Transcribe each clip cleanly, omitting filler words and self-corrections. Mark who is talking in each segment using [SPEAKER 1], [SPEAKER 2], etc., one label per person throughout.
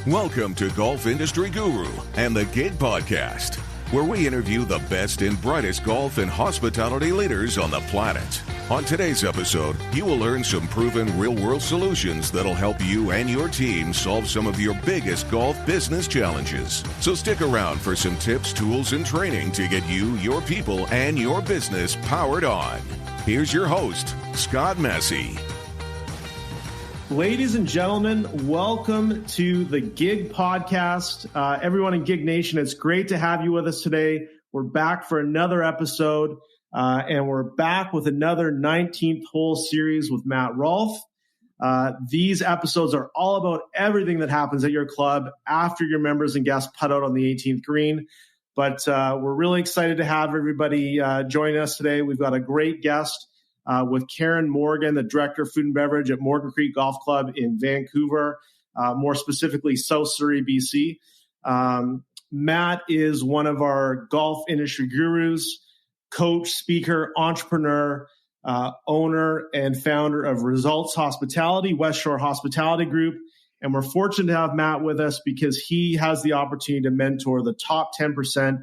[SPEAKER 1] Welcome to Golf Industry Guru and the Gig Podcast, where we interview the best and brightest golf and hospitality leaders on the planet. On today's episode, you will learn some proven real-world solutions that'll help you and your team solve some of your biggest golf business challenges. So stick around for some tips, tools, and training to get you, your people, and your business powered on. Here's your host, Scott Massey.
[SPEAKER 2] Ladies and gentlemen, welcome to the Gig Podcast. Everyone in Gig Nation, it's great to have you with us today. We're back for another episode, and we're back with another 19th hole series with Matt Rolfe. These episodes are all about everything that happens at your club after your members and guests putt out on the 18th green. But we're really excited to have everybody join us today. We've got a great guest. With Karen Morgan, the Director of Food and Beverage at Morgan Creek Golf Club in Vancouver, more specifically South Surrey, BC. Matt is one of our golf industry gurus, coach, speaker, entrepreneur, owner, and founder of Results Hospitality, Westshore Hospitality Group. And we're fortunate to have Matt with us because he has the opportunity to mentor the top 10%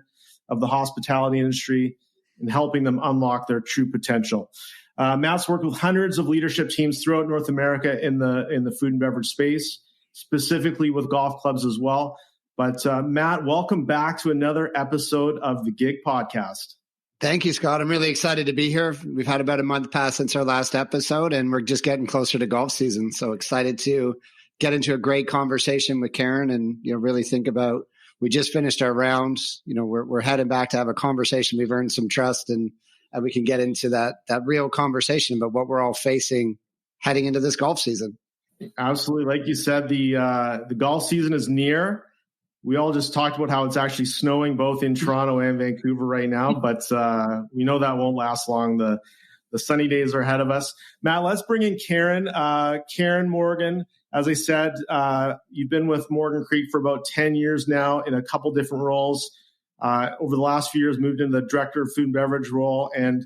[SPEAKER 2] of the hospitality industry and helping them unlock their true potential. Matt's worked with hundreds of leadership teams throughout North America in the food and beverage space, specifically with golf clubs as well. But Matt, welcome back to another episode of the Gig Podcast.
[SPEAKER 3] Thank you, Scott. I'm really excited to be here. We've had about a month pass since our last episode, and we're just getting closer to golf season. So excited to get into a great conversation with Karen and really think about. We just finished our rounds. We're heading back to have a conversation. We've earned some trust, and we can get into that real conversation about what we're all facing heading into this golf season.
[SPEAKER 2] Absolutely. Like you said, the golf season is near. We all just talked about how it's actually snowing both in Toronto and Vancouver right now, but we know that won't last long. The sunny days are ahead of us. Matt, let's bring in Karen. Karen Morgan, as I said, you've been with Morgan Creek for about 10 years now in a couple different roles. Over the last few years, moved into the Director of Food and Beverage role. And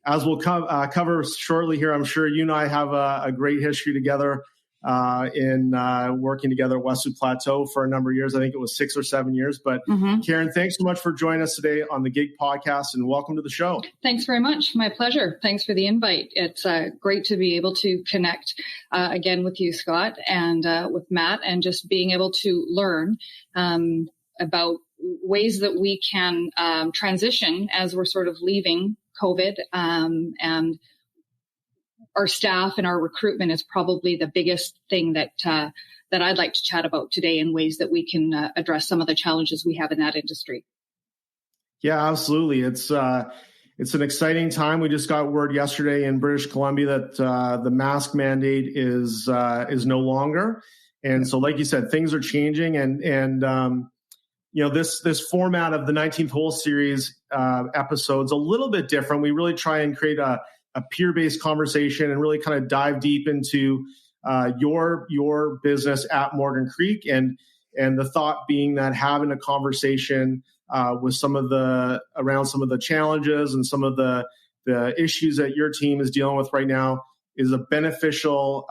[SPEAKER 2] as we'll cover shortly here, I'm sure you and I have a great history together in working together at Westwood Plateau for a number of years. I think it was 6 or 7 years. But Karen, thanks so much for joining us today on the Gig Podcast, and welcome to the show.
[SPEAKER 4] Thanks very much. My pleasure. Thanks for the invite. It's great to be able to connect again with you, Scott, and with Matt, and just being able to learn about ways that we can transition as we're sort of leaving COVID, and our staff and our recruitment is probably the biggest thing that I'd like to chat about today, in ways that we can address some of the challenges we have in that industry.
[SPEAKER 2] Yeah, absolutely. It's an exciting time. We just got word yesterday in British Columbia that the mask mandate is no longer, and so, like you said, things are changing, and this format of the 19th hole series episode's a little bit different. We really try and create a peer-based conversation and really kind of dive deep into your business at Morgan Creek, and the thought being that having a conversation with some of the challenges and some of the issues that your team is dealing with right now is a beneficial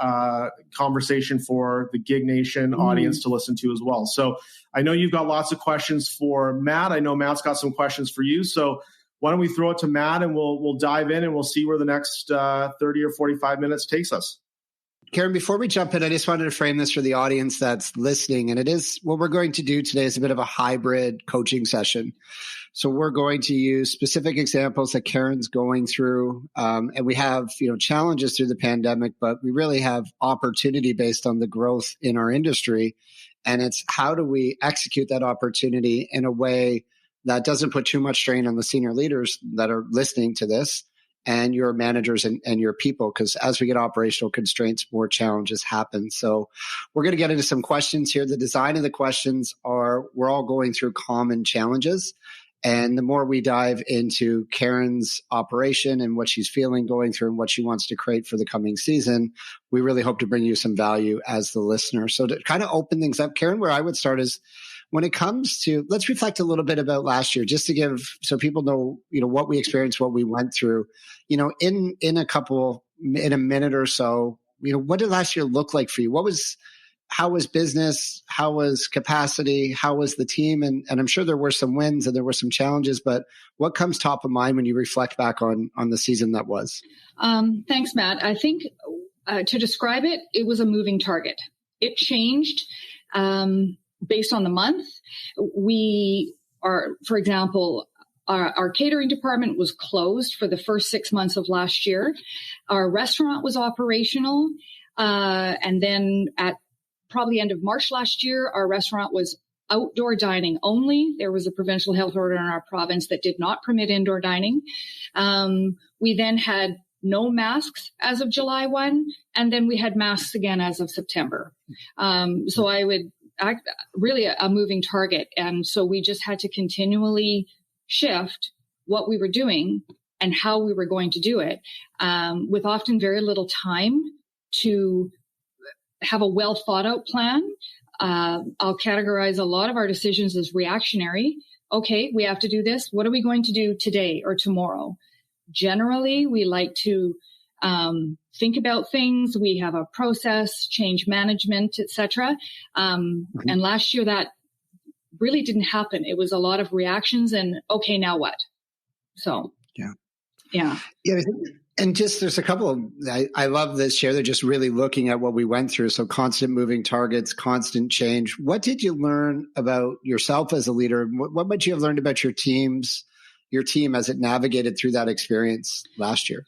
[SPEAKER 2] conversation for the Gig Nation audience to listen to as well. So I know you've got lots of questions for Matt. I know Matt's got some questions for you. So why don't we throw it to Matt, and we'll dive in, and we'll see where the next 30 or 45 minutes takes us.
[SPEAKER 3] Karen, before we jump in, I just wanted to frame this for the audience that's listening. And it is what we're going to do today is a bit of a hybrid coaching session. So we're going to use specific examples that Karen's going through. And we have, challenges through the pandemic, but we really have opportunity based on the growth in our industry. And it's how do we execute that opportunity in a way that doesn't put too much strain on the senior leaders that are listening to this and your managers and your people, because as we get operational constraints, more challenges happen. So we're going to get into some questions here. The design of the questions are, we're all going through common challenges. And the more we dive into Karen's operation and what she's feeling going through and what she wants to create for the coming season, we really hope to bring you some value as the listener. So to kind of open things up, Karen, where I would start is when it comes to, let's reflect a little bit about last year, just to give, so people know, what we experienced, what we went through, in a minute or so, what did last year look like for you? What was, how was business? How was capacity? How was the team? And I'm sure there were some wins and there were some challenges, but what comes top of mind when you reflect back on the season that was?
[SPEAKER 4] Thanks, Matt. I think to describe it, it was a moving target. It changed based on the month. For example, our catering department was closed for the first 6 months of last year. Our restaurant was operational. And then at probably end of March last year, our restaurant was outdoor dining only. There was a provincial health order in our province that did not permit indoor dining. We then had no masks as of July 1, and then we had masks again as of September. So I would really a moving target. And so we just had to continually shift what we were doing and how we were going to do it, with often very little time to have a well thought out plan. I'll categorize a lot of our decisions as reactionary. Okay, we have to do this. What are we going to do today or tomorrow? Generally, we like to think about things. We have a process, change management, etc. And last year that really didn't happen. It was a lot of reactions and okay, now what? So yeah.
[SPEAKER 3] And just there's a couple of, I love this share. They're just really looking at what we went through. So constant moving targets, constant change. What did you learn about yourself as a leader? What might you have learned about your team as it navigated through that experience last year?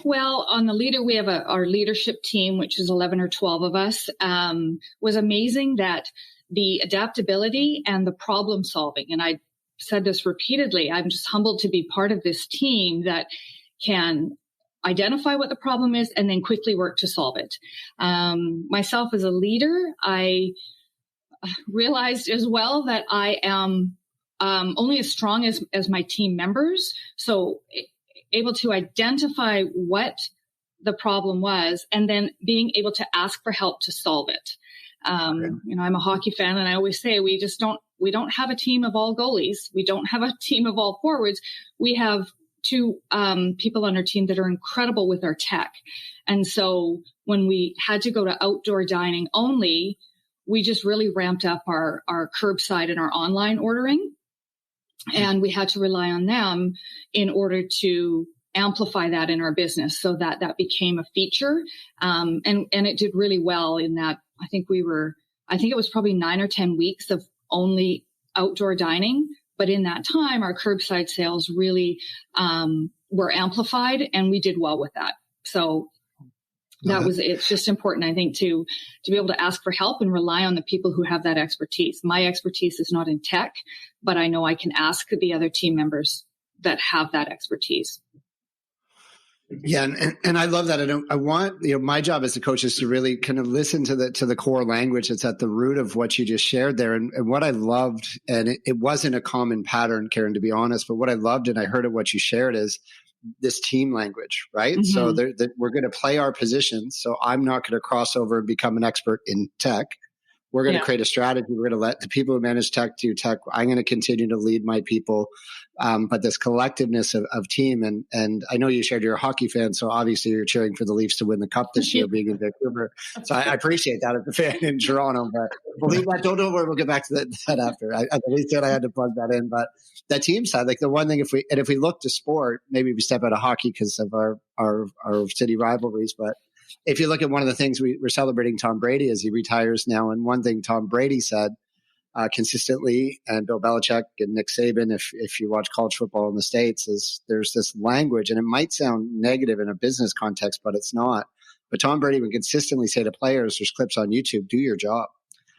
[SPEAKER 4] Well, on the leader, we have our leadership team, which is 11 or 12 of us, was amazing that the adaptability and the problem solving. And I said this repeatedly, I'm just humbled to be part of this team that can identify what the problem is and then quickly work to solve it. Myself as a leader, I realized as well that I am only as strong as my team members. So able to identify what the problem was and then being able to ask for help to solve it. I'm a hockey fan and I always say we don't have a team of all goalies. We don't have a team of all forwards. We have two people on our team that are incredible with our tech. And so when we had to go to outdoor dining only, we just really ramped up our curbside and our online ordering. And we had to rely on them in order to amplify that in our business so that became a feature. And it did really well in that. I think it was probably 9 or 10 weeks of only outdoor dining. But in that time, our curbside sales really were amplified and we did well with that. So it's just important, I think, to be able to ask for help and rely on the people who have that expertise. My expertise is not in tech, but I know I can ask the other team members that have that expertise.
[SPEAKER 3] Yeah. And I love that. I want, my job as a coach is to really kind of listen to the core language that's at the root of what you just shared there. And what I loved, and it wasn't a common pattern, Karen, to be honest, but what I loved, and I heard of what you shared, is this team language, right? Mm-hmm. So we're going to play our positions. So I'm not going to cross over and become an expert in tech. We're going to create a strategy. We're going to let the people who manage tech do tech. I'm going to continue to lead my people. But this collectiveness of team, and I know you shared you're a hockey fan, so obviously you're cheering for the Leafs to win the cup this year, being in Vancouver. So I appreciate that as a fan in Toronto. But we'll leave that. Don't worry, we'll get back to that after. At least that I had to plug that in. But that team side, like the one thing, if we look to sport, maybe we step out of hockey because of our city rivalries, but if you look at one of the things we're celebrating Tom Brady as he retires now, and one thing Tom Brady said consistently, and Bill Belichick and Nick Saban, if you watch college football in the States, is there's this language, and it might sound negative in a business context, but it's not. But Tom Brady would consistently say to players, there's clips on YouTube, do your job.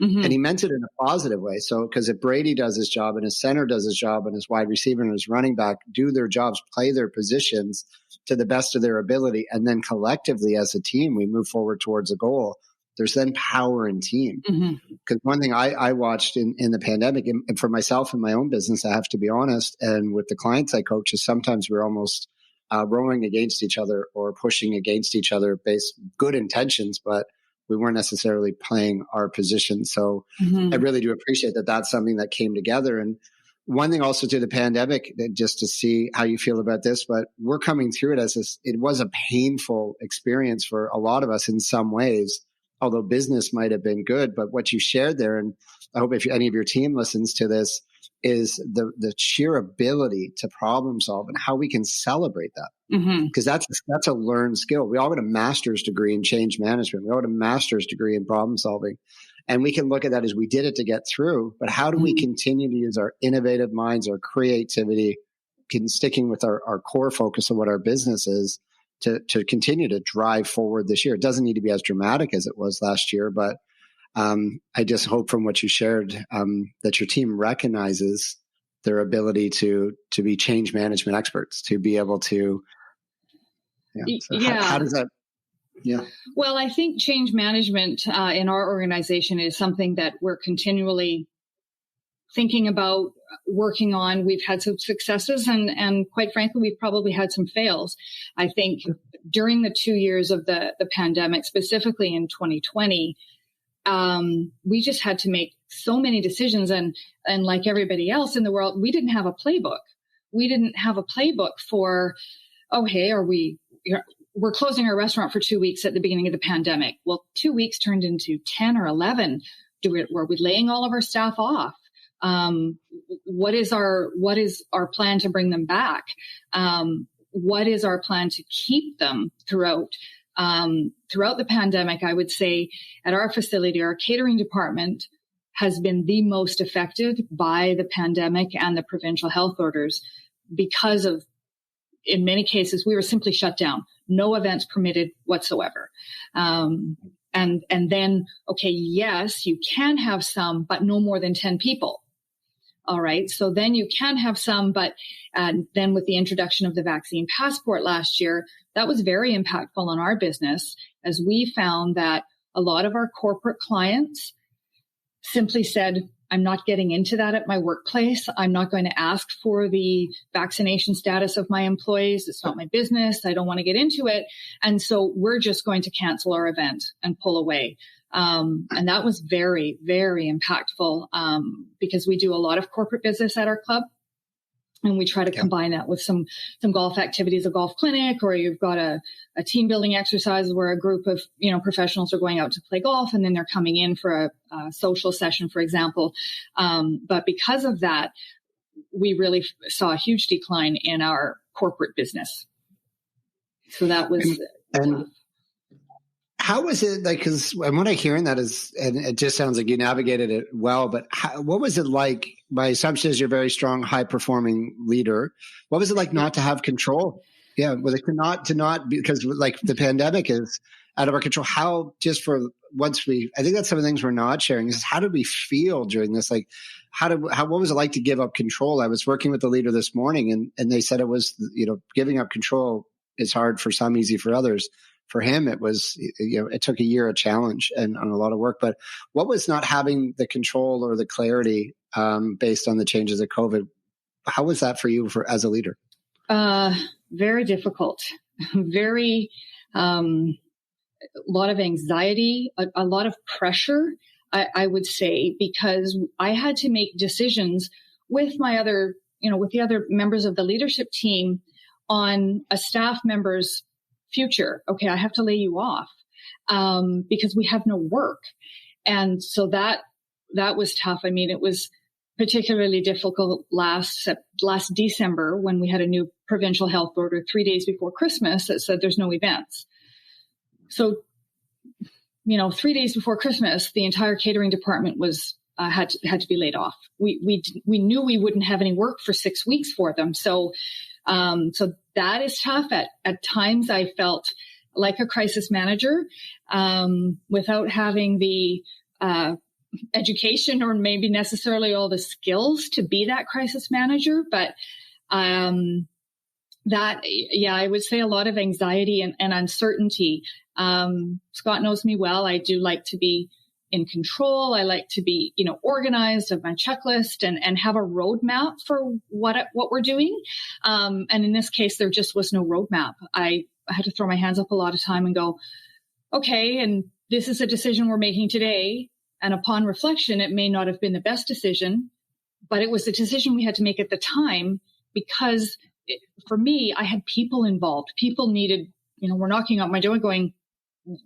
[SPEAKER 3] Mm-hmm. And he meant it in a positive way. So, because if Brady does his job and his center does his job and his wide receiver and his running back do their jobs, play their positions to the best of their ability, and then collectively as a team, we move forward towards a goal, there's then power in team. Because one thing I watched in the pandemic, and for myself and my own business, I have to be honest, and with the clients I coach, is sometimes we're almost rowing against each other or pushing against each other based good intentions, but we weren't necessarily playing our position. So I really do appreciate that that's something that came together. And one thing also to the pandemic, just to see how you feel about this, but we're coming through it it was a painful experience for a lot of us in some ways. although business might have been good, but what you shared there, and I hope if any of your team listens to this, is the sheer ability to problem solve and how we can celebrate that. Because that's a learned skill. We all got a master's degree in change management. We all got a master's degree in problem solving. And we can look at that as we did it to get through. But how do we continue to use our innovative minds, our creativity, sticking with our core focus of what our business is to continue to drive forward this year? It doesn't need to be as dramatic as it was last year, but I just hope from what you shared that your team recognizes their ability to be change management experts, to be able to. How does that? Yeah.
[SPEAKER 4] Well, I think change management in our organization is something that we're continually thinking about, working on. We've had some successes and quite frankly, we've probably had some fails. I think during the 2 years of the pandemic, specifically in 2020, we just had to make so many decisions. And like everybody else in the world, we didn't have a playbook. We didn't have a playbook for, hey, we're closing our restaurant for 2 weeks at the beginning of the pandemic. Well, 2 weeks turned into 10 or 11. Were we laying all of our staff off? What is our plan to bring them back? What is our plan to keep them throughout the pandemic? I would say at our facility, our catering department has been the most affected by the pandemic and the provincial health orders because of, in many cases, we were simply shut down. No events permitted whatsoever. And then, okay, yes, you can have some, but no more than 10 people. All right. So then you can have some, but then with the introduction of the vaccine passport last year, that was very impactful on our business, as we found that a lot of our corporate clients simply said, I'm not getting into that at my workplace. I'm not going to ask for the vaccination status of my employees. It's not my business. I don't want to get into it. And so we're just going to cancel our event and pull away. And that was very, very impactful because we do a lot of corporate business at our club. And we try to combine that with some golf activities, a golf clinic, or you've got a team building exercise where a group of, professionals are going out to play golf and then they're coming in for a social session, for example. But because of that, we really saw a huge decline in our corporate business. So that was.
[SPEAKER 3] And how was it like? Because what I'm hearing that is, and it just sounds like you navigated it well, but what was it like? My assumption is you're a very strong, high performing leader. What was it like not to have control? Yeah. Was it to not, because like the pandemic is out of our control. How, just for I think that's some of the things we're not sharing is how did we feel during this? Like, what was it like to give up control? I was working with the leader this morning and they said it was, giving up control is hard for some, easy for others. For him, it was, it took a year of challenge and a lot of work. But what was not having the control or the clarity based on the changes of COVID? How was that for you as a leader?
[SPEAKER 4] Very difficult. Very, a lot of anxiety, a lot of pressure, I would say, because I had to make decisions with with the other members of the leadership team on a staff member's future. Okay, I have to lay you off because we have no work. And so that was tough. I mean, it was particularly difficult last December when we had a new provincial health order 3 days before Christmas that said there's no events. So, 3 days before Christmas, the entire catering department was had to be laid off. We knew we wouldn't have any work for 6 weeks for them. So that is tough. At times I felt like a crisis manager, without having the, education or maybe necessarily all the skills to be that crisis manager. But, I would say a lot of anxiety and uncertainty. Scott knows me well. I do like to be in control. I like to be, organized of my checklist and have a roadmap for what we're doing. And in this case, there just was no roadmap. I had to throw my hands up a lot of time and go, okay, and this is a decision we're making today. And upon reflection, it may not have been the best decision, but it was the decision we had to make at the time because for me, I had people involved. People needed, were knocking on my door going,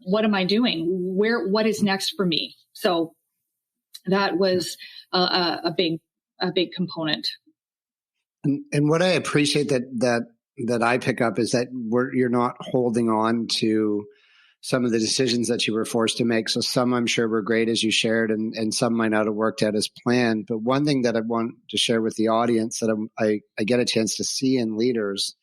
[SPEAKER 4] what am I doing? What is next for me? So that was a big component.
[SPEAKER 3] And what I appreciate that I pick up is that you're not holding on to some of the decisions that you were forced to make. So some I'm sure were great as you shared, and some might not have worked out as planned. But one thing that I want to share with the audience that I get a chance to see in leaders,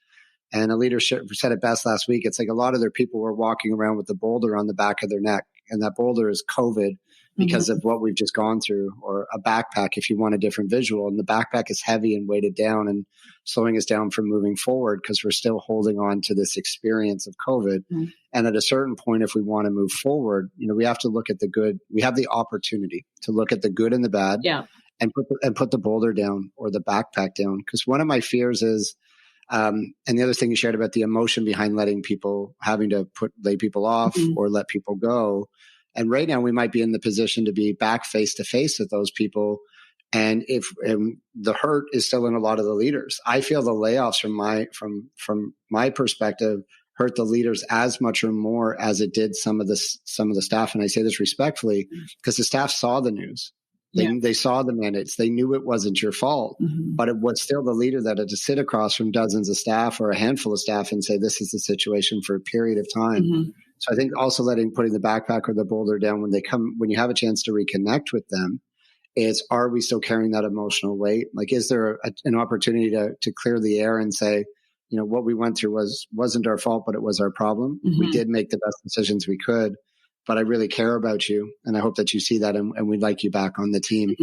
[SPEAKER 3] and a leader said it best last week, it's like a lot of their people were walking around with the boulder on the back of their neck, and that boulder is COVID because of what we've just gone through, or a backpack if you want a different visual. And the backpack is heavy and weighted down and slowing us down from moving forward because we're still holding on to this experience of COVID. And at a certain point, if we want to move forward, we have to look at the good. We have the opportunity to look at the good and the bad, and put the boulder down or the backpack down. Because one of my fears is, and the other thing you shared about the emotion behind having to lay people off or let people go. And right now we might be in the position to be back face to face with those people. And if the hurt is still in a lot of the leaders, I feel the layoffs from my perspective hurt the leaders as much or more as it did some of the staff. And I say this respectfully because the staff saw the news. They saw the mandates. They knew it wasn't your fault, but it was still the leader that had to sit across from dozens of staff or a handful of staff and say, this is the situation for a period of time. So I think also putting the backpack or the boulder down when you have a chance to reconnect with them, is, are we still carrying that emotional weight? Like, is there an opportunity to clear the air and say, what we went through wasn't our fault, but it was our problem. We did make the best decisions we could, but I really care about you. And I hope that you see that, and we'd like you back on the team.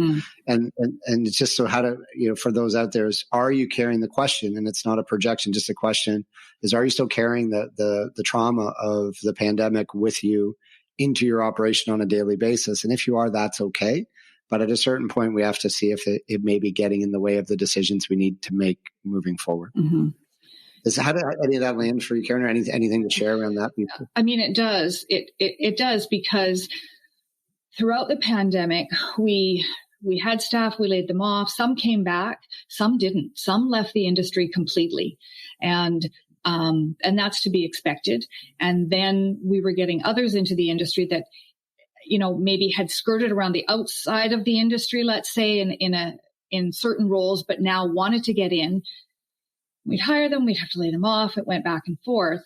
[SPEAKER 3] And it's just so how to, for those out there, are you carrying the question? And it's not a projection, just a question is, are you still carrying the trauma of the pandemic with you into your operation on a daily basis? And if you are, that's okay. But at a certain point, we have to see if it may be getting in the way of the decisions we need to make moving forward. How did any of that land for you, Karen, or anything to share around that?
[SPEAKER 4] I mean, it does. It does, because throughout the pandemic, we had staff, we laid them off. Some came back, some didn't. Some left the industry completely. And that's to be expected. And then we were getting others into the industry that, maybe had skirted around the outside of the industry, let's say, in certain roles, but now wanted to get in. We'd hire them, we'd have to lay them off. It went back and forth.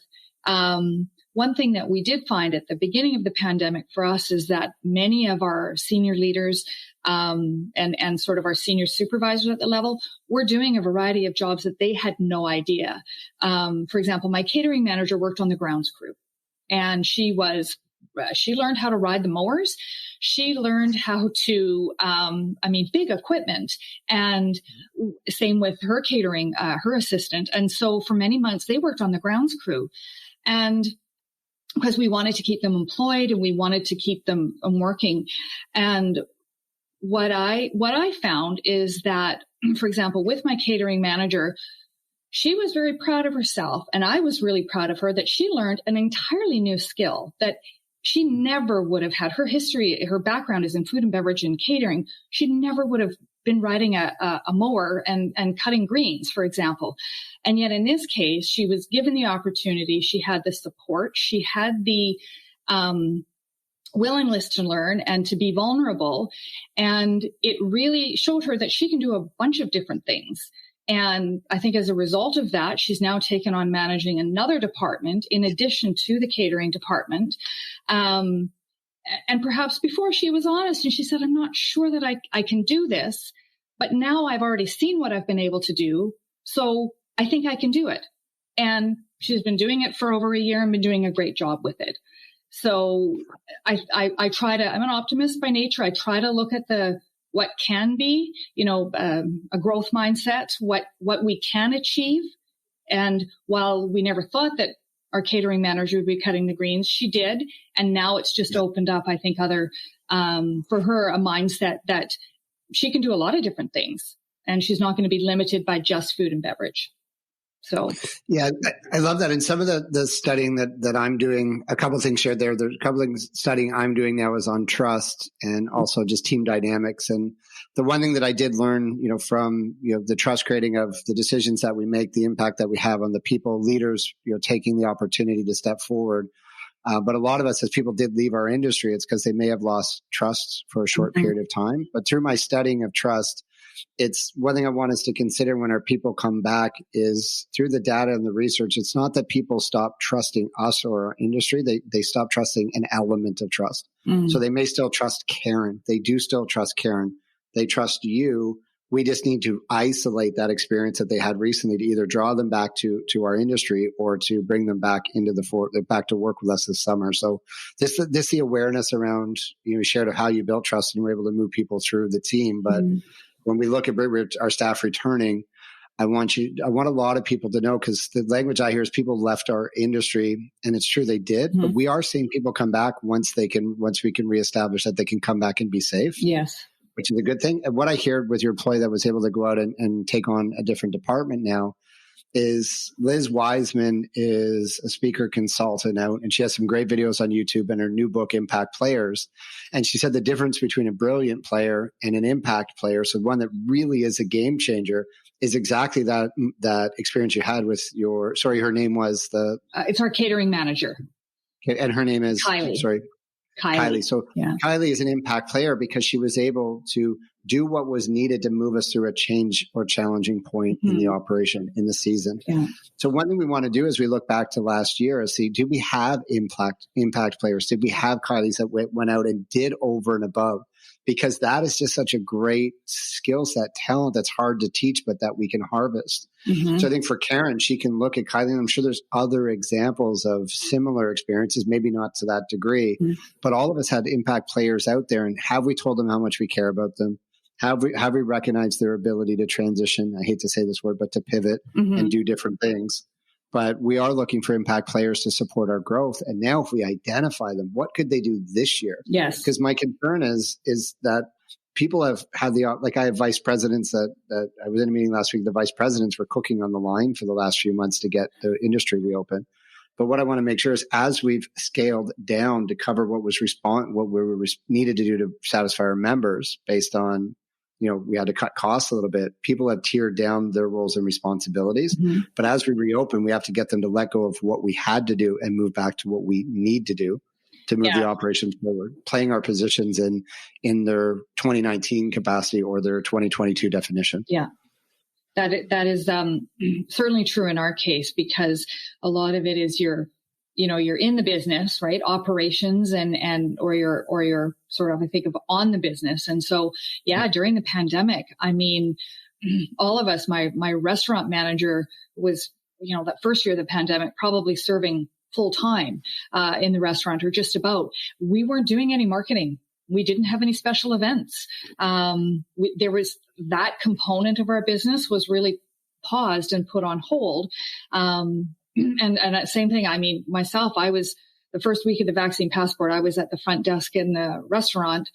[SPEAKER 4] One thing that we did find at the beginning of the pandemic for us is that many of our senior leaders and sort of our senior supervisors at the level were doing a variety of jobs that they had no idea. For example, my catering manager worked on the grounds crew, and she learned how to ride the mowers. She learned how to, big equipment, and same with her catering, her assistant. And so for many months, they worked on the grounds crew, and because we wanted to keep them employed and we wanted to keep them working. And what I found is that, for example, with my catering manager, she was very proud of herself, and I was really proud of her that she learned an entirely new skill that she never would have had. Her history, her background is in food and beverage and catering. She never would have been riding a mower and cutting greens, for example. And yet in this case, she was given the opportunity. She had the support. She had the willingness to learn and to be vulnerable. And it really showed her that she can do a bunch of different things. And I think as a result of that, she's now taken on managing another department in addition to the catering department. And perhaps before she was honest and she said, I'm not sure that I can do this, but now I've already seen what I've been able to do. So I think I can do it. And she's been doing it for over a year and been doing a great job with it. So I'm an optimist by nature. I try to look at what can be, a growth mindset, what we can achieve. And while we never thought that our catering manager would be cutting the greens, she did. And now it's just opened up, I think, for her, a mindset that she can do a lot of different things, and she's not going to be limited by just food and beverage. So,
[SPEAKER 3] yeah, I love that. And some of the studying that I'm doing, a couple of things shared there. There's a couple of things studying I'm doing now is on trust and also just team dynamics. And the one thing that I did learn, from, the trust creating of the decisions that we make, the impact that we have on the people, leaders, taking the opportunity to step forward. But a lot of us, as people did leave our industry, it's because they may have lost trust for a short period of time. But through my studying of trust, it's one thing I want us to consider when our people come back is through the data and the research. It's not that people stop trusting us or our industry. They stop trusting an element of trust. So they may still trust Karen. They do still trust Karen. They trust you. We just need to isolate that experience that they had recently to either draw them back to our industry or to bring them back into back to work with us this summer. So this the awareness around, you shared of how you built trust and were able to move people through the team. But when we look at our staff returning, I want a lot of people to know, because the language I hear is people left our industry, and it's true they did, but we are seeing people come back once we can reestablish that they can come back and be safe.
[SPEAKER 4] Yes.
[SPEAKER 3] Which is a good thing. And what I heard with your employee that was able to go out and take on a different department now is Liz Wiseman is a speaker consultant out, and she has some great videos on YouTube and her new book, Impact Players. And she said the difference between a brilliant player and an impact player, so one that really is a game changer, is exactly that experience you had with her name was
[SPEAKER 4] it's our catering manager.
[SPEAKER 3] Okay, and her name is
[SPEAKER 4] Kylie.
[SPEAKER 3] Kylie. So Kylie is an impact player because she was able to do what was needed to move us through a change or challenging point in the operation in the season. Yeah. So one thing we want to do as we look back to last year is see, did we have impact players? Did we have Kylies that went out and did over and above? Because that is just such a great skill set, talent that's hard to teach, but that we can harvest. So I think for Karen, she can look at Kylie, and I'm sure there's other examples of similar experiences, maybe not to that degree, but all of us had impact players out there. And have we told them how much we care about them? Have we recognized their ability to transition? I hate to say this word, but to pivot and do different things. But we are looking for impact players to support our growth. And now if we identify them, what could they do this year?
[SPEAKER 4] Yes.
[SPEAKER 3] Because my concern is that people have had I have vice presidents that I was in a meeting last week. The vice presidents were cooking on the line for the last few months to get the industry reopened. But what I want to make sure is as we've scaled down to cover what we needed to do to satisfy our members based on, we had to cut costs a little bit. People have tiered down their roles and responsibilities. But as we reopen, we have to get them to let go of what we had to do and move back to what we need to do to move the operations forward, playing our positions in their 2019 capacity or their 2022 definition. Yeah.
[SPEAKER 4] That is certainly true in our case, because a lot of it is you're in the business, right? Operations or you're sort of, I think of on the business. And so, during the pandemic, I mean, all of us, my restaurant manager was, that first year of the pandemic, probably serving full time, in the restaurant, or just about. We weren't doing any marketing. We didn't have any special events. There was that component of our business was really paused and put on hold. And same thing. I mean, myself, I was the first week of the vaccine passport, I was at the front desk in the restaurant,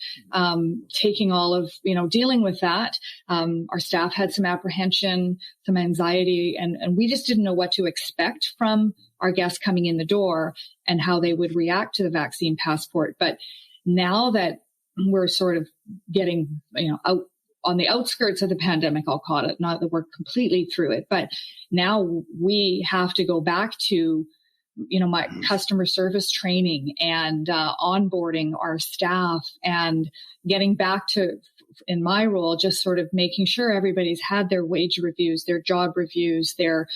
[SPEAKER 4] taking all of, dealing with that. Our staff had some apprehension, some anxiety, and we just didn't know what to expect from our guests coming in the door and how they would react to the vaccine passport. But now that we're sort of getting, out on the outskirts of the pandemic, I'll call it, not that we're completely through it, but now we have to go back to, my customer service training and onboarding our staff and getting back to, in my role, just sort of making sure everybody's had their wage reviews, their job reviews, their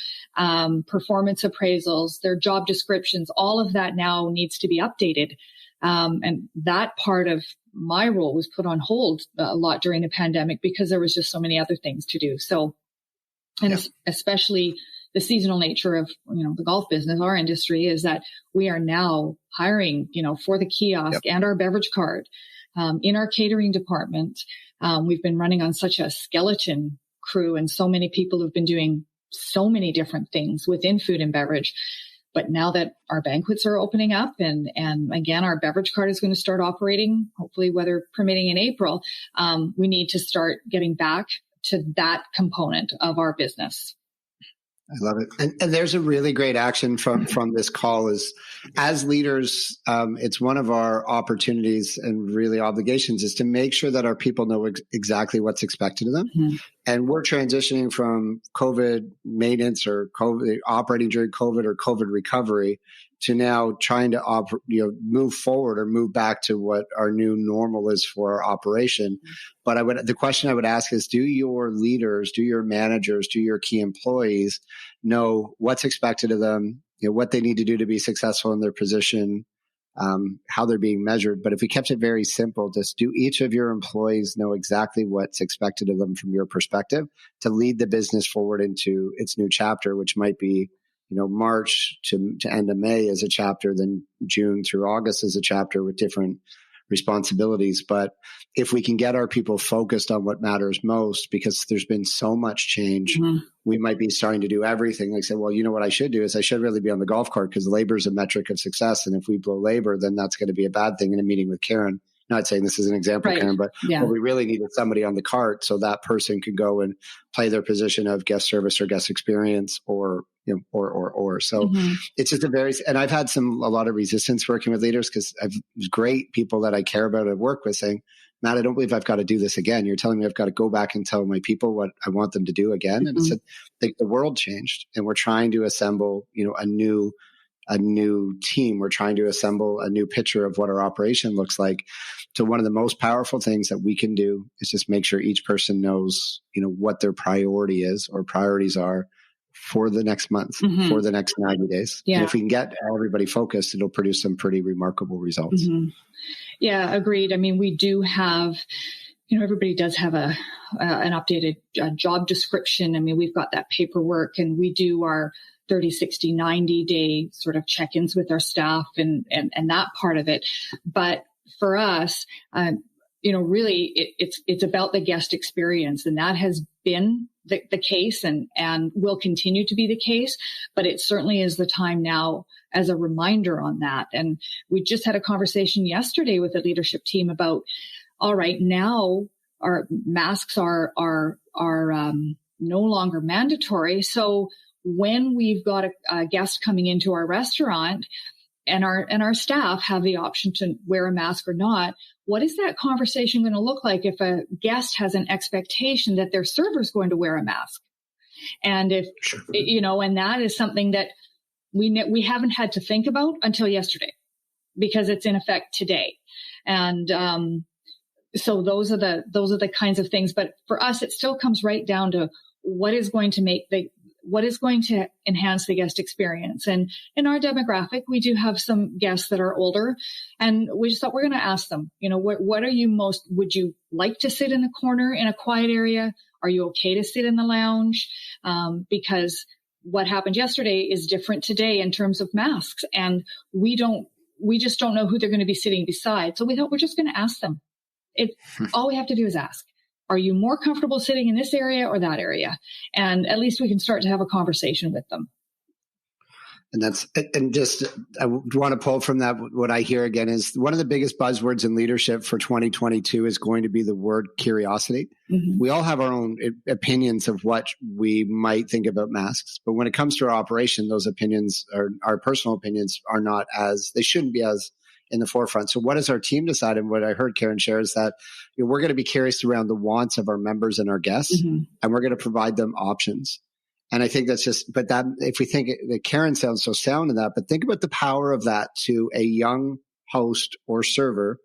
[SPEAKER 4] performance appraisals, their job descriptions. All of that now needs to be updated. And that part of my role was put on hold a lot during the pandemic because there was just so many other things to do. So, and especially the seasonal nature of, the golf business, our industry, is that we are now hiring, for the kiosk and our beverage card, in our catering department. We've been running on such a skeleton crew, and so many people have been doing so many different things within food and beverage. But now that our banquets are opening up and again, our beverage card is going to start operating, hopefully weather permitting in April, we need to start getting back to that component of our business.
[SPEAKER 3] I love it. And there's a really great action from this call is, as leaders, it's one of our opportunities and really obligations is to make sure that our people know exactly what's expected of them. And we're transitioning from COVID maintenance or COVID operating during COVID or COVID recovery to now trying to move forward or move back to what our new normal is for our operation. But the question I would ask is, do your leaders, do your managers, do your key employees know what's expected of them, what they need to do to be successful in their position, how they're being measured? But if we kept it very simple, just do each of your employees know exactly what's expected of them from your perspective to lead the business forward into its new chapter, which might be March to end of May as a chapter, then June through August as a chapter with different responsibilities. But if we can get our people focused on what matters most, because there's been so much change, we might be starting to do everything. Like say, well, what I should do is I should really be on the golf cart because labor is a metric of success. And if we blow labor, then that's going to be a bad thing in a meeting with Karen. Not saying this is an example, right, Karen, but what we really need is somebody on the cart so that person can go and play their position of guest service or guest experience or. So it's just and I've had a lot of resistance working with leaders because I've great people that I care about and work with saying, Matt, I don't believe I've got to do this again. You're telling me I've got to go back and tell my people what I want them to do again. And I said, the world changed and we're trying to assemble, a new team. We're trying to assemble a new picture of what our operation looks like. So one of the most powerful things that we can do is just make sure each person knows, what their priority is or priorities are for the next month, for the next 90 days. Yeah. And if we can get everybody focused, it'll produce some pretty remarkable results.
[SPEAKER 4] Yeah, agreed. I mean, we do have, everybody does have an updated job description. I mean, we've got that paperwork and we do our 30, 60, 90 day sort of check-ins with our staff and that part of it. But for us, really it's about the guest experience, and that has been the case and will continue to be the case, but it certainly is the time now as a reminder on that. And we just had a conversation yesterday with the leadership team about, all right, now our masks are no longer mandatory. So when we've got a guest coming into our restaurant and our staff have the option to wear a mask or not, what is that conversation going to look like if a guest has an expectation that their server is going to wear a mask? And if, and that is something that we haven't had to think about until yesterday because it's in effect today. And, so those are the kinds of things. But for us, it still comes right down to what is going to enhance the guest experience. And in our demographic, we do have some guests that are older, and we just thought we're going to ask them, what are you would you like to sit in the corner in a quiet area? Are you okay to sit in the lounge? Because what happened yesterday is different today in terms of masks, and we just don't know who they're going to be sitting beside. So we thought we're just going to ask them. All we have to do is ask. Are you more comfortable sitting in this area or that area? And at least we can start to have a conversation with them.
[SPEAKER 3] And I want to pull from that. What I hear again is one of the biggest buzzwords in leadership for 2022 is going to be the word curiosity. We all have our own opinions of what we might think about masks, but when it comes to our operation, those opinions our personal opinions are not they shouldn't be as in the forefront. So what does our team decide? And what I heard Karen share is that we're going to be curious around the wants of our members and our guests, and we're going to provide them options. And I think that's but that if we think that Karen sounds so sound in that, but think about the power of that to a young host or server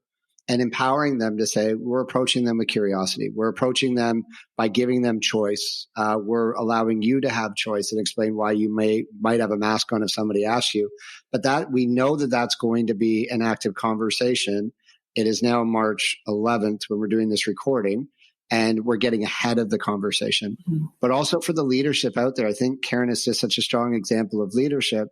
[SPEAKER 3] and empowering them to say, we're approaching them with curiosity. We're approaching them by giving them choice. We're allowing you to have choice and explain why you might have a mask on if somebody asks you. But that we know that that's going to be an active conversation. It is now March 11th when we're doing this recording, and we're getting ahead of the conversation. But also for the leadership out there, I think Karen is just such a strong example of leadership.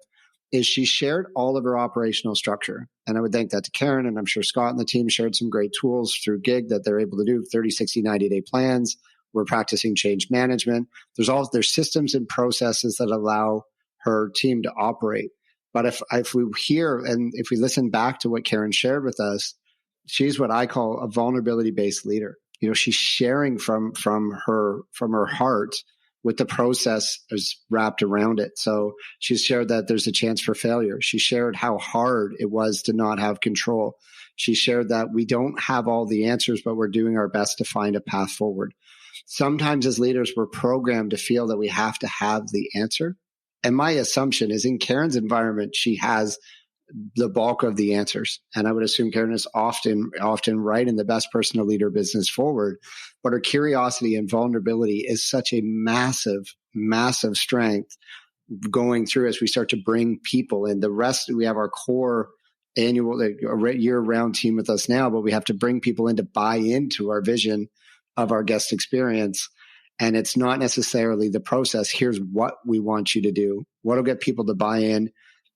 [SPEAKER 3] Is she shared all of her operational structure. And I would thank that to Karen, and I'm sure Scott and the team shared some great tools through Gig that they're able to do 30, 60, 90-day plans. We're practicing change management. There's systems and processes that allow her team to operate. But if we hear and if we listen back to what Karen shared with us, she's what I call a vulnerability-based leader. She's sharing from her heart with the process is wrapped around it. So she shared that there's a chance for failure. She shared how hard it was to not have control. She shared that we don't have all the answers, but we're doing our best to find a path forward. Sometimes as leaders, we're programmed to feel that we have to have the answer. And my assumption is in Karen's environment, she has the bulk of the answers. And I would assume Karen is often right and the best person to lead her business forward. But her curiosity and vulnerability is such a massive, massive strength going through as we start to bring people in. The rest, we have our core annual year-round team with us now, but we have to bring people in to buy into our vision of our guest experience. And it's not necessarily the process. Here's what we want you to do. What'll get people to buy in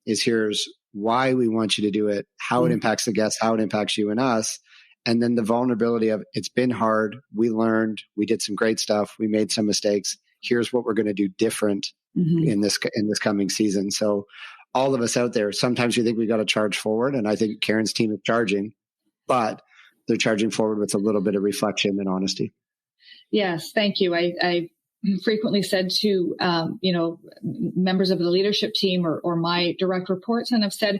[SPEAKER 3] is here's why we want you to do it, how it impacts the guests, how it impacts you and us. And then the vulnerability of it's been hard. We learned, we did some great stuff. We made some mistakes. Here's what we're going to do different in this coming season. So all of us out there, sometimes we think we got to charge forward. And I think Karen's team is charging, but they're charging forward with a little bit of reflection and honesty.
[SPEAKER 4] Yes. Thank you. I frequently said to, members of the leadership team or my direct reports, and I've said,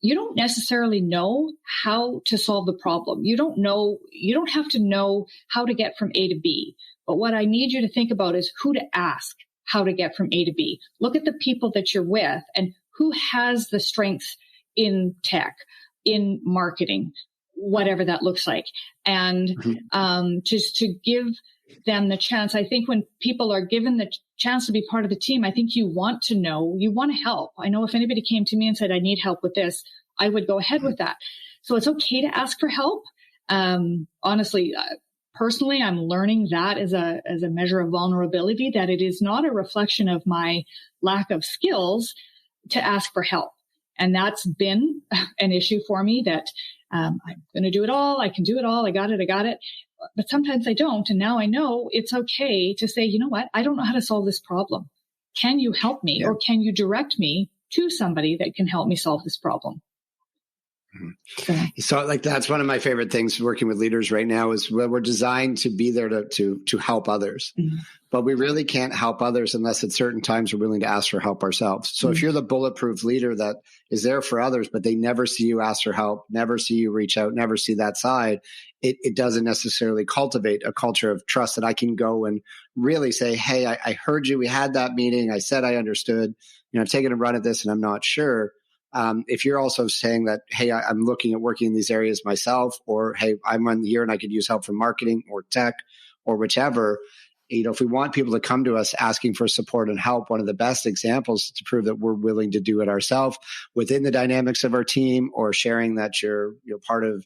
[SPEAKER 4] you don't necessarily know how to solve the problem. You don't have to know how to get from A to B. But what I need you to think about is who to ask how to get from A to B. Look at the people that you're with and who has the strengths in tech, in marketing, whatever that looks like. And just to give them the chance. I think when people are given the chance to be part of the team, I think you want to know, you want to help. I know if anybody came to me and said, I need help with this, I would go ahead with that. So it's okay to ask for help. Honestly, personally, I'm learning that as a measure of vulnerability, that it is not a reflection of my lack of skills to ask for help. And that's been an issue for me that I'm going to do it all. I can do it all. I got it. But sometimes I don't. And now I know it's okay to say, you know what? I don't know how to solve this problem. Can you help me? Or can you direct me to somebody that can help me solve this problem?
[SPEAKER 3] So like, that's one of my favorite things working with leaders right now is we're designed to be there to help others, but we really can't help others unless at certain times we're willing to ask for help ourselves. So if you're the bulletproof leader that is there for others, but they never see you ask for help, never see you reach out, never see that side, it doesn't necessarily cultivate a culture of trust that I can go and really say, hey, I heard you. We had that meeting. I said I understood. I've taken a run at this and I'm not sure. If you're also saying that, hey, I'm looking at working in these areas myself, or hey, I'm on here and I could use help from marketing or tech or whichever, if we want people to come to us asking for support and help, one of the best examples to prove that we're willing to do it ourselves within the dynamics of our team, or sharing that you're part of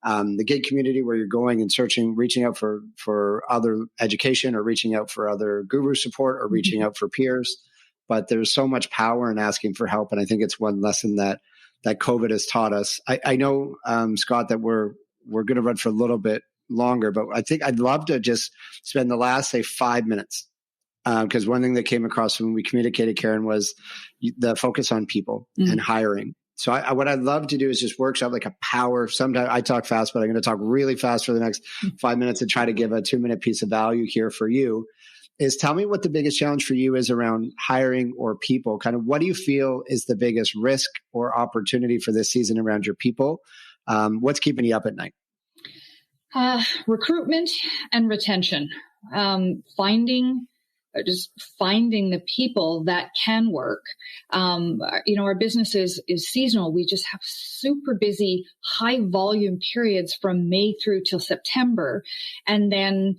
[SPEAKER 3] the gig community where you're going and searching, reaching out for other education, or reaching out for other guru support, or reaching out for peers. But there's so much power in asking for help. And I think it's one lesson that COVID has taught us. I know, Scott, that we're going to run for a little bit longer, but I think I'd love to just spend the last, say, 5 minutes. Because one thing that came across when we communicated, Karen, was the focus on people and hiring. So what I'd love to do is just workshop like a power. Sometimes I talk fast, but I'm going to talk really fast for the next 5 minutes and try to give a 2-minute piece of value here for you. Is tell me what the biggest challenge for you is around hiring or people. Kind of what do you feel is the biggest risk or opportunity for this season around your people? What's keeping you up at night?
[SPEAKER 4] Recruitment and retention. Finding the people that can work. Our business is seasonal. We just have super busy, high volume periods from May through till September. And then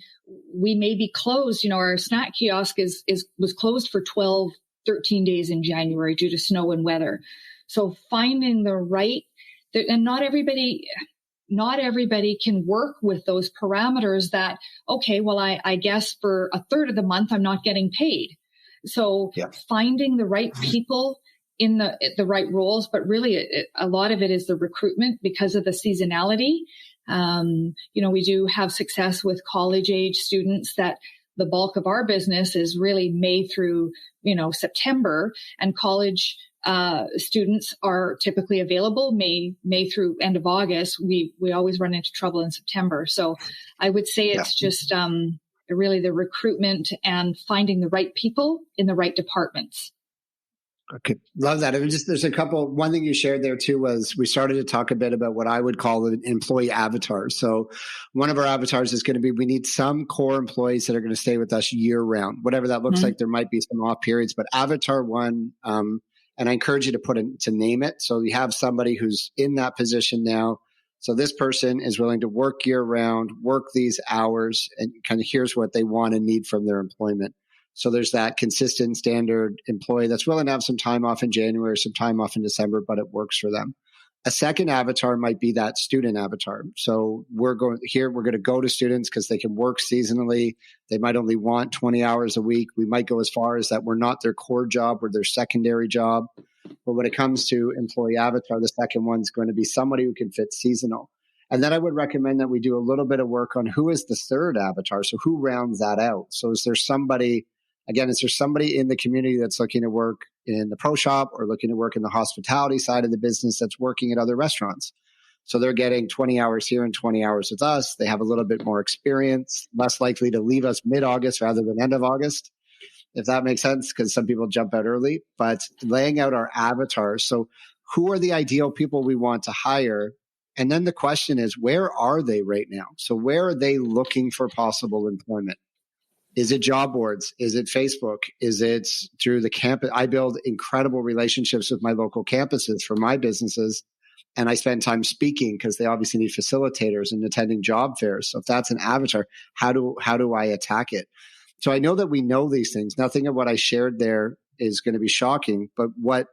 [SPEAKER 4] we may be closed. Our snack kiosk was closed for 12, 13 days in January due to snow and weather. So finding the right, and not everybody can work with those parameters that, okay, well, I guess for a third of the month, I'm not getting paid. So finding the right people in the right roles, but really a lot of it is the recruitment because of the seasonality. We do have success with college age students that the bulk of our business is really May through, September, and college students are typically available May through end of August. We always run into trouble in September. So I would say it's just really the recruitment and finding the right people in the right departments.
[SPEAKER 3] Okay. Love that. And just, there's one thing you shared there too, was we started to talk a bit about what I would call an employee avatar. So one of our avatars is going to be, we need some core employees that are going to stay with us year round, whatever that looks like. There might be some off periods, but avatar one, and I encourage you to name it. So you have somebody who's in that position now. So this person is willing to work year round, work these hours, and kind of here's what they want and need from their employment. So there's that consistent standard employee that's willing to have some time off in January, some time off in December, but it works for them. A second avatar might be that student avatar. So we're going to go to students because they can work seasonally. They might only want 20 hours a week. We might go as far as that we're not their core job, we're their secondary job. But when it comes to employee avatar, the second one's going to be somebody who can fit seasonal. And then I would recommend that we do a little bit of work on who is the third avatar. So who rounds that out? So is there somebody in the community that's looking to work in the pro shop or looking to work in the hospitality side of the business that's working at other restaurants? So they're getting 20 hours here and 20 hours with us. They have a little bit more experience, less likely to leave us mid-August rather than end of August, if that makes sense, because some people jump out early. But laying out our avatars. So who are the ideal people we want to hire? And then the question is, where are they right now? So where are they looking for possible employment? Is it job boards? Is it Facebook? Is it through the campus? I build incredible relationships with my local campuses for my businesses. And I spend time speaking because they obviously need facilitators and attending job fairs. So if that's an avatar, how do I attack it? So I know that we know these things. Nothing of what I shared there is going to be shocking. But what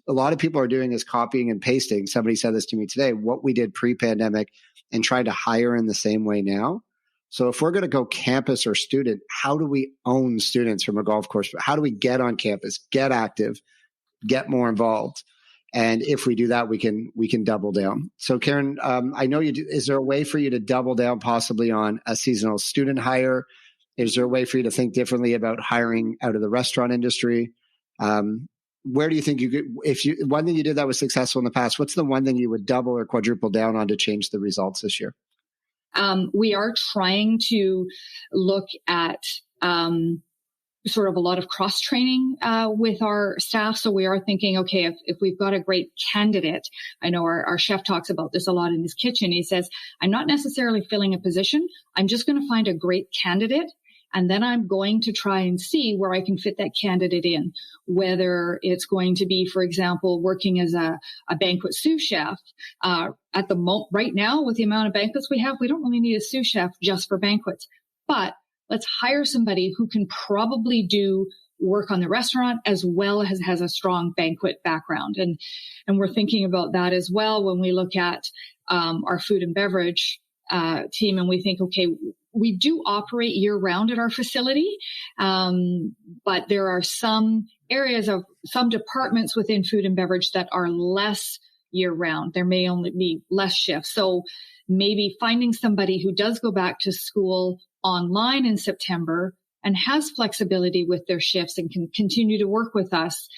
[SPEAKER 3] a lot of people are doing is copying and pasting. Somebody said this to me today, what we did pre-pandemic and trying to hire in the same way now. So if we're going to go campus or student, how do we own students from a golf course? How do we get on campus, get active, get more involved? And if we do that, we can double down. So Karen, I know you do. Is there a way for you to double down possibly on a seasonal student hire? Is there a way for you to think differently about hiring out of the restaurant industry? Where do you think you could, one thing you did that was successful in the past, what's the one thing you would double or quadruple down on to change the results this year?
[SPEAKER 4] We are trying to look at sort of a lot of cross training with our staff. So we are thinking, okay, if we've got a great candidate, I know our chef talks about this a lot in his kitchen. He says, I'm not necessarily filling a position. I'm just going to find a great candidate. And then I'm going to try and see where I can fit that candidate in, whether it's going to be, for example, working as a banquet sous chef. At the moment, right now, with the amount of banquets we have, we don't really need a sous chef just for banquets. But let's hire somebody who can probably do work on the restaurant as well as has a strong banquet background. And we're thinking about that as well when we look at our food and beverage team, and we think, okay, we do operate year round at our facility, but there are some areas of some departments within food and beverage that are less year round. There may only be less shifts. So maybe finding somebody who does go back to school online in September and has flexibility with their shifts and can continue to work with us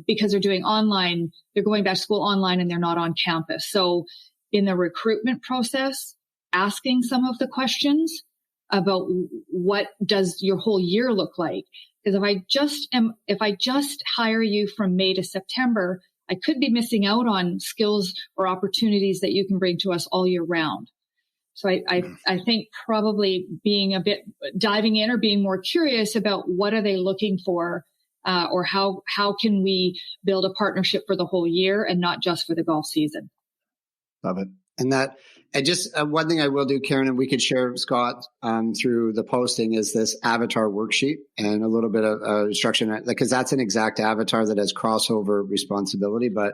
[SPEAKER 4] because they're doing online, they're going back to school online and they're not on campus. So in the recruitment process, asking some of the questions about what does your whole year look like? Because if I just hire you from May to September, I could be missing out on skills or opportunities that you can bring to us all year round. So I think probably being a bit diving in or being more curious about what are they looking for, or how can we build a partnership for the whole year and not just for the golf season.
[SPEAKER 3] Love it. And just one thing I will do, Karen, and we could share, Scott, through the posting, is this avatar worksheet and a little bit of instruction, because that's an exact avatar that has crossover responsibility. But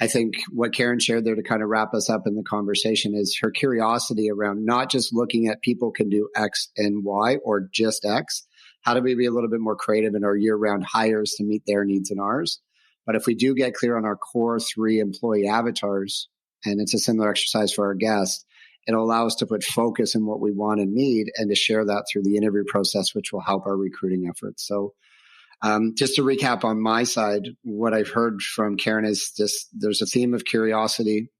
[SPEAKER 3] I think what Karen shared there to kind of wrap us up in the conversation is her curiosity around not just looking at people can do X and Y or just X. How do we be a little bit more creative in our year-round hires to meet their needs and ours? But if we do get clear on our core 3 employee avatars, and it's a similar exercise for our guests, it'll allow us to put focus in what we want and need and to share that through the interview process, which will help our recruiting efforts. So just to recap on my side, what I've heard from Karen is just there's a theme of curiosity.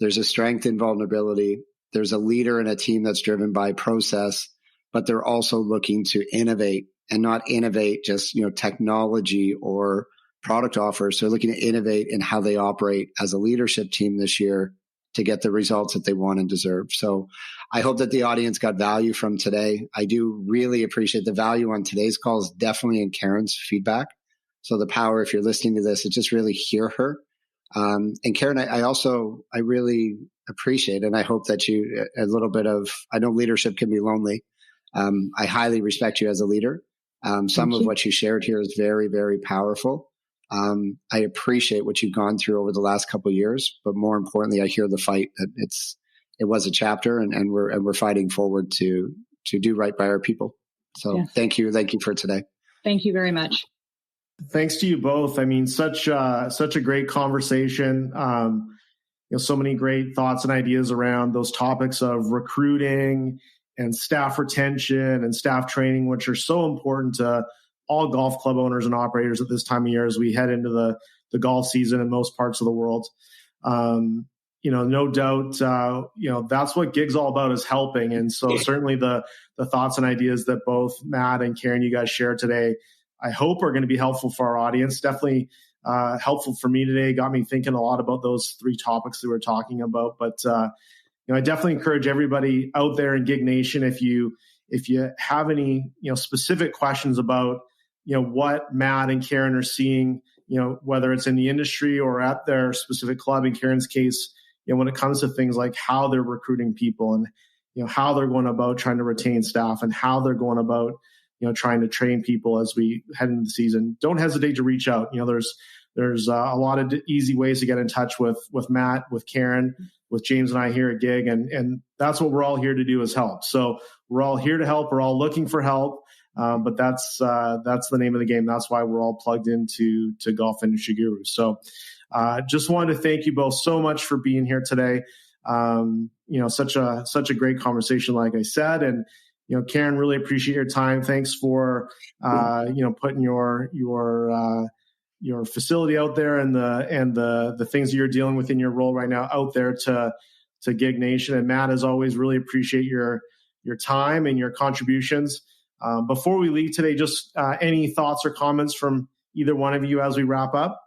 [SPEAKER 3] There's a strength in vulnerability. There's a leader and a team that's driven by process, but they're also looking to innovate and not innovate just, technology or product offers. They're looking to innovate in how they operate as a leadership team this year to get the results that they want and deserve. So I hope that the audience got value from today. I do really appreciate the value on today's call is definitely in Karen's feedback. So the power, if you're listening to this, is just really hear her. And Karen, I really appreciate, and I hope that a little bit of, I know leadership can be lonely. I highly respect you as a leader. Some of what you shared here is very, very powerful. I appreciate what you've gone through over the last couple of years, but more importantly, I hear the fight that it was a chapter, and we're fighting forward to do right by our people. So Thank you for today.
[SPEAKER 4] Thank you very much.
[SPEAKER 2] Thanks to you both. I mean, such a great conversation. So many great thoughts and ideas around those topics of recruiting and staff retention and staff training, which are so important to all golf club owners and operators at this time of year as we head into the golf season in most parts of the world. No doubt, that's what GIG's all about, is helping. And so certainly the thoughts and ideas that both Matt and Karen, you guys shared today, I hope are going to be helpful for our audience. Definitely helpful for me today. Got me thinking a lot about those three topics that we're talking about. But I definitely encourage everybody out there in Gig Nation, if you have any specific questions about what Matt and Karen are seeing, whether it's in the industry or at their specific club. In Karen's case, when it comes to things like how they're recruiting people and how they're going about trying to retain staff and how they're going about trying to train people as we head into the season, don't hesitate to reach out. There's a lot of easy ways to get in touch with Matt, with Karen, with James and I here at GIG. And that's what we're all here to do, is help. So we're all here to help. We're all looking for help. But that's the name of the game. That's why we're all plugged into Golf Industry Guru. So just wanted to thank you both so much for being here today. Such a great conversation, like I said. And Karen, really appreciate your time. Thanks for putting your facility out there and the things that you're dealing with in your role right now out there to Gig Nation. And Matt, as always, really appreciate your time and your contributions. Before we leave today, just any thoughts or comments from either one of you as we wrap up?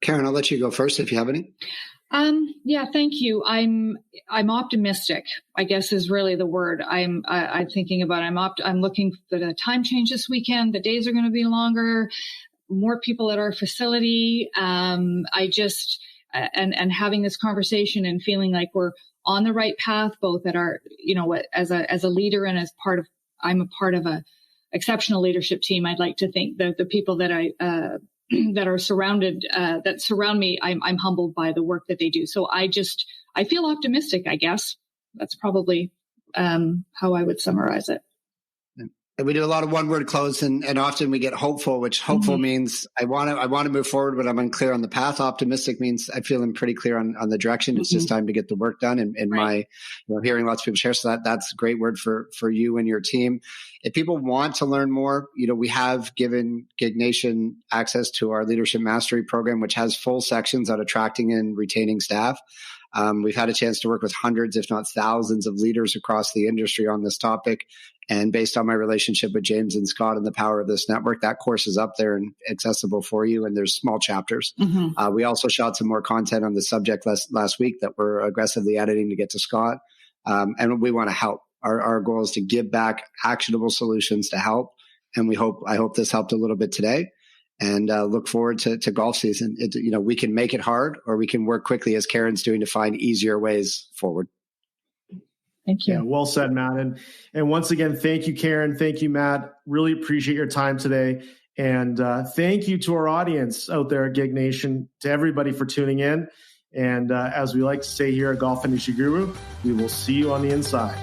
[SPEAKER 3] Karen, I'll let you go first if you have any.
[SPEAKER 4] Thank you. I'm optimistic, I guess is really the word. I'm thinking about, I'm looking for the time change this weekend. The days are going to be longer, more people at our facility. And having this conversation and feeling like we're on the right path, both at our, as a leader and as part of, I'm a part of a exceptional leadership team. I'd like to think that the people that that are surrounded, that surround me, I'm humbled by the work that they do. So I feel optimistic, I guess. That's probably how I would summarize it.
[SPEAKER 3] And we do a lot of one-word close, and often we get hopeful, which hopeful means I want to move forward, but I'm unclear on the path. Optimistic means I feel I'm pretty clear on the direction. It's just time to get the work done. And right. My hearing lots of people share, so that's a great word for you and your team. If people want to learn more, we have given Gig Nation access to our Leadership Mastery program, which has full sections on attracting and retaining staff. We've had a chance to work with hundreds, if not thousands, of leaders across the industry on this topic. And based on my relationship with James and Scott and the power of this network, that course is up there and accessible for you. And there's small chapters. We also shot some more content on the subject last week that we're aggressively editing to get to Scott. And we want to help. Our goal is to give back actionable solutions to help. And I hope this helped a little bit today. And look forward to golf season. We can make it hard, or we can work quickly, as Karen's doing, to find easier ways forward.
[SPEAKER 4] Thank you.
[SPEAKER 2] Yeah, well said, Matt. And once again, thank you, Karen. Thank you, Matt. Really appreciate your time today. And thank you to our audience out there at Gig Nation, to everybody for tuning in. And as we like to say here at Golf Industry Guru, we will see you on the inside.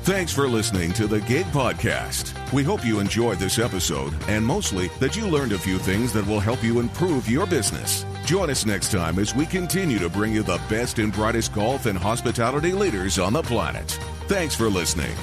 [SPEAKER 1] Thanks for listening to the Gig Podcast. We hope you enjoyed this episode, and mostly that you learned a few things that will help you improve your business. Join us next time as we continue to bring you the best and brightest golf and hospitality leaders on the planet. Thanks for listening.